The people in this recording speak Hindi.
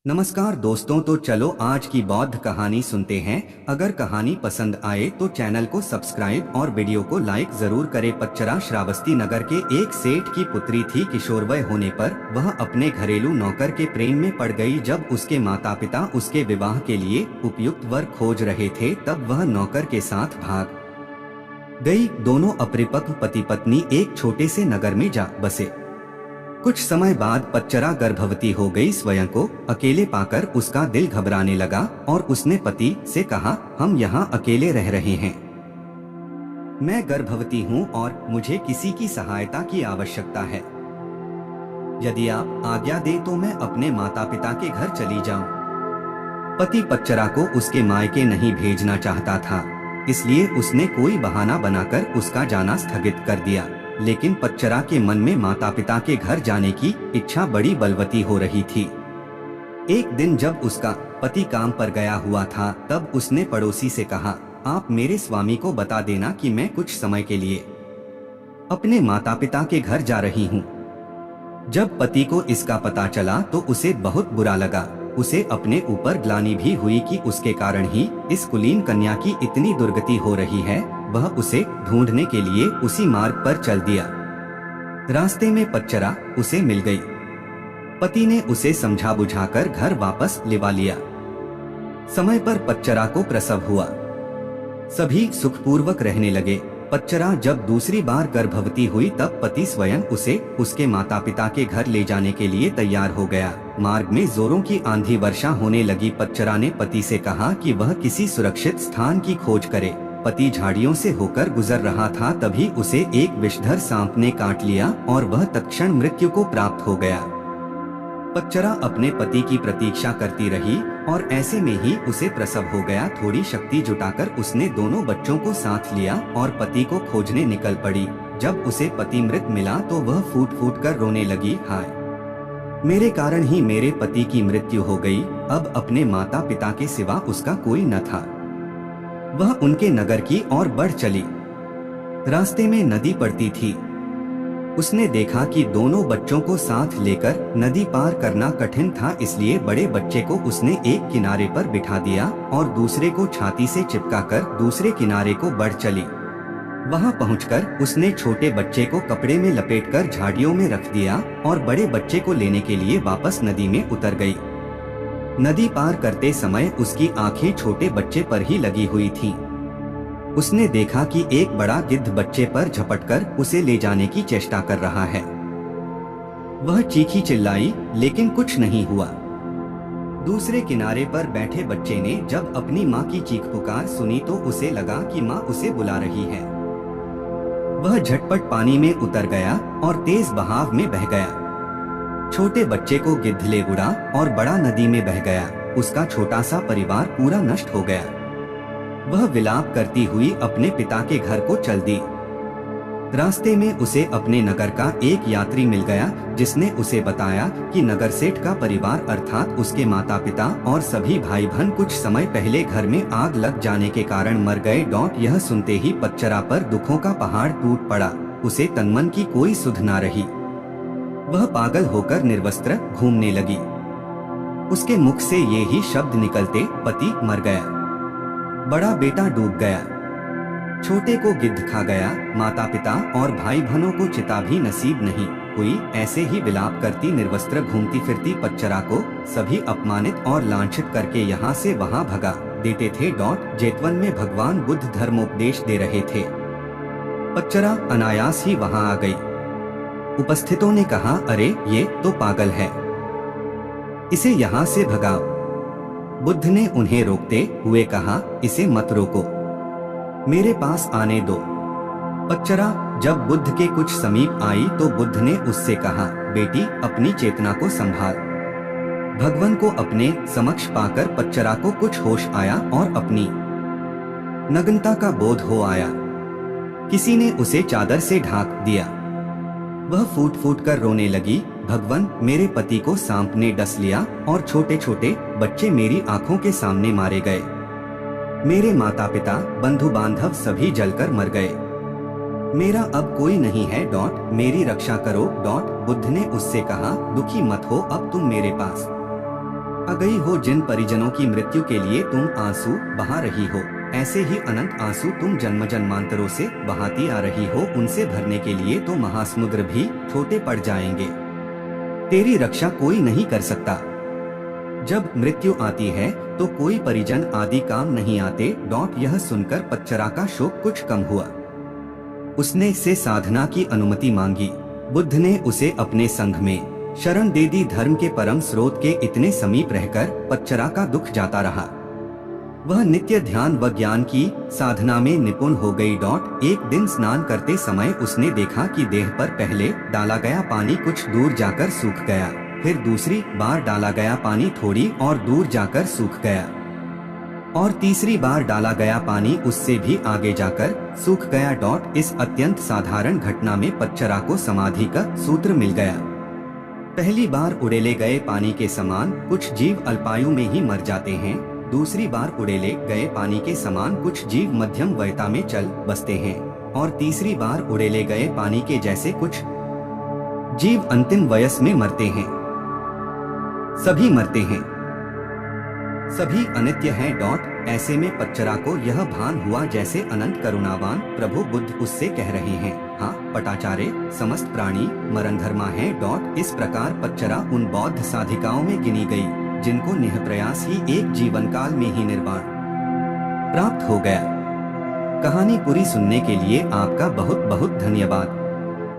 नमस्कार दोस्तों, तो चलो आज की बौद्ध कहानी सुनते हैं। अगर कहानी पसंद आए तो चैनल को सब्सक्राइब और वीडियो को लाइक जरूर करें। पच्चरा श्रावस्ती नगर के एक सेठ की पुत्री थी। किशोरवय होने पर वह अपने घरेलू नौकर के प्रेम में पड़ गई। जब उसके माता पिता उसके विवाह के लिए उपयुक्त वर खोज रहे थे तब वह नौकर के साथ भाग गई। दोनों अपरिपक्व पति पत्नी एक छोटे से नगर में जा बसे। कुछ समय बाद पच्चरा गर्भवती हो गई। स्वयं को अकेले पाकर उसका दिल घबराने लगा और उसने पति से कहा, हम यहाँ अकेले रह रहे हैं, मैं गर्भवती हूँ और मुझे किसी की सहायता की आवश्यकता है। यदि आप आज्ञा दें तो मैं अपने माता पिता के घर चली जाऊं। पति पच्चरा को उसके मायके नहीं भेजना चाहता था, इसलिए उसने कोई बहाना बनाकर उसका जाना स्थगित कर दिया। लेकिन पच्चरा के मन में माता पिता के घर जाने की इच्छा बड़ी बलवती हो रही थी। एक दिन जब उसका पति काम पर गया हुआ था तब उसने पड़ोसी से कहा, आप मेरे स्वामी को बता देना कि मैं कुछ समय के लिए अपने माता पिता के घर जा रही हूँ। जब पति को इसका पता चला तो उसे बहुत बुरा लगा। उसे अपने ऊपर ग्लानि भी हुई कि उसके कारण ही इस कुलीन कन्या की इतनी दुर्गति हो रही है। वह उसे ढूंढने के लिए उसी मार्ग पर चल दिया। रास्ते में पच्चरा उसे मिल गई। पति ने उसे समझा बुझाकर घर वापस लिवा लिया। समय पर पच्चरा को प्रसव हुआ। सभी सुखपूर्वक रहने लगे। पच्चरा जब दूसरी बार गर्भवती हुई तब पति स्वयं उसे उसके माता पिता के घर ले जाने के लिए तैयार हो गया। मार्ग में जोरों की आंधी वर्षा होने लगी। पच्चरा ने पति से कहा कि वह किसी सुरक्षित स्थान की खोज करे। पति झाड़ियों से होकर गुजर रहा था, तभी उसे एक विषधर सांप ने काट लिया और वह तत्क्षण मृत्यु को प्राप्त हो गया। पच्चरा अपने पति की प्रतीक्षा करती रही और ऐसे में ही उसे प्रसव हो गया। थोड़ी शक्ति जुटाकर उसने दोनों बच्चों को साथ लिया और पति को खोजने निकल पड़ी। जब उसे पति मृत मिला तो वह फूट फूट कर रोने लगी, हाय, मेरे कारण ही मेरे पति की मृत्यु हो गई। अब अपने माता पिता के सिवा उसका कोई न था। वह उनके नगर की ओर बढ़ चली। रास्ते में नदी पड़ती थी। उसने देखा कि दोनों बच्चों को साथ लेकर नदी पार करना कठिन था, इसलिए बड़े बच्चे को उसने एक किनारे पर बिठा दिया और दूसरे को छाती से चिपकाकर दूसरे किनारे को बढ़ चली। वहां पहुंचकर उसने छोटे बच्चे को कपड़े में लपेटकर झाड़ियों में रख दिया और बड़े बच्चे को लेने के लिए वापस नदी में उतर गई। नदी पार करते समय उसकी आंखें छोटे बच्चे पर ही लगी हुई थीं। उसने देखा कि एक बड़ा गिद्ध बच्चे पर झपटकर उसे ले जाने की चेष्टा कर रहा है। वह चीखी चिल्लाई लेकिन कुछ नहीं हुआ। दूसरे किनारे पर बैठे बच्चे ने जब अपनी माँ की चीख पुकार सुनी तो उसे लगा कि माँ उसे बुला रही है। वह झटपट पानी में उतर गया और तेज बहाव में बह गया। छोटे बच्चे को गिद्ध ले उड़ा और बड़ा नदी में बह गया। उसका छोटा सा परिवार पूरा नष्ट हो गया। वह विलाप करती हुई अपने पिता के घर को चल दी। रास्ते में उसे अपने नगर का एक यात्री मिल गया, जिसने उसे बताया कि नगर सेठ का परिवार अर्थात उसके माता पिता और सभी भाई बहन कुछ समय पहले घर में आग लग जाने के कारण मर गए। यह सुनते ही पच्चरा पर दुखों का पहाड़ टूट पड़ा। उसे तनमन की कोई सुध ना रही। वह पागल होकर निर्वस्त्र घूमने लगी। उसके मुख से ये ही शब्द निकलते, पति मर गया, बड़ा बेटा डूब गया, छोटे को गिद्ध खा गया, माता पिता और भाई बहनों को चिता भी नसीब नहीं हुई। ऐसे ही विलाप करती निर्वस्त्र घूमती फिरती पच्चरा को सभी अपमानित और लांछित करके यहाँ से वहाँ भगा देते थे। जेतवन में भगवान बुद्ध धर्मोपदेश दे रहे थे। पच्चरा अनायास ही वहाँ आ गई। उपस्थितों ने कहा, अरे ये तो पागल है, इसे यहाँ से भगाओ। बुद्ध ने उन्हें रोकते हुए कहा, इसे मत रोको, मेरे पास आने दो। पच्चरा जब बुद्ध के कुछ समीप आई तो बुद्ध ने उससे कहा, बेटी अपनी चेतना को संभाल। भगवान को अपने समक्ष पाकर पच्चरा को कुछ होश आया और अपनी नग्नता का बोध हो आया। किसी ने उसे चादर से ढांक दिया। वह फूट फूट कर रोने लगी, भगवान मेरे पति को सांप ने डस लिया और छोटे छोटे बच्चे मेरी आंखों के सामने मारे गए। मेरे माता पिता बंधु बांधव सभी जलकर मर गए। मेरा अब कोई नहीं है। मेरी रक्षा करो। बुद्ध ने उससे कहा, दुखी मत हो, अब तुम मेरे पास आ गई हो। जिन परिजनों की मृत्यु के लिए तुम आंसू बहा रही हो, ऐसे ही अनंत आंसू तुम जन्म जन्मांतरों से बहाती आ रही हो। उनसे भरने के लिए तो महासमुद्र भी छोटे पड़ जाएंगे। तेरी रक्षा कोई नहीं कर सकता। जब मृत्यु आती है तो कोई परिजन आदि काम नहीं आते। यह सुनकर पच्चरा का शोक कुछ कम हुआ। उसने से साधना की अनुमति मांगी। बुद्ध ने उसे अपने संघ में शरण दे दी। धर्म के परम स्रोत के इतने समीप रहकर पच्चरा का दुख जाता रहा। वह नित्य ध्यान व ज्ञान की साधना में निपुण हो गई। एक दिन स्नान करते समय उसने देखा कि देह पर पहले डाला गया पानी कुछ दूर जाकर सूख गया, फिर दूसरी बार डाला गया पानी थोड़ी और दूर जाकर सूख गया, और तीसरी बार डाला गया पानी उससे भी आगे जाकर सूख गया। इस अत्यंत साधारण घटना में पच्चरा को समाधि का सूत्र मिल गया। पहली बार उड़ेले गए पानी के समान कुछ जीव अल्पायु में ही मर जाते हैं। दूसरी बार उड़ेले गए पानी के समान कुछ जीव मध्यम वयता में चल बसते हैं, और तीसरी बार उड़ेले गए पानी के जैसे कुछ जीव अंतिम वयस में मरते हैं। सभी मरते हैं, सभी अनित्य हैं। ऐसे में पच्चरा को यह भान हुआ जैसे अनंत करुणावान प्रभु बुद्ध उससे कह रहे हैं, हाँ पटाचारे, समस्त प्राणी मरणधर्मा हैं। इस प्रकार पच्चरा उन बौद्ध साधिकाओं में गिनी गई जिनको निःप्रयास ही एक जीवन काल में ही निर्वाण प्राप्त हो गया। कहानी पूरी सुनने के लिए आपका बहुत बहुत धन्यवाद।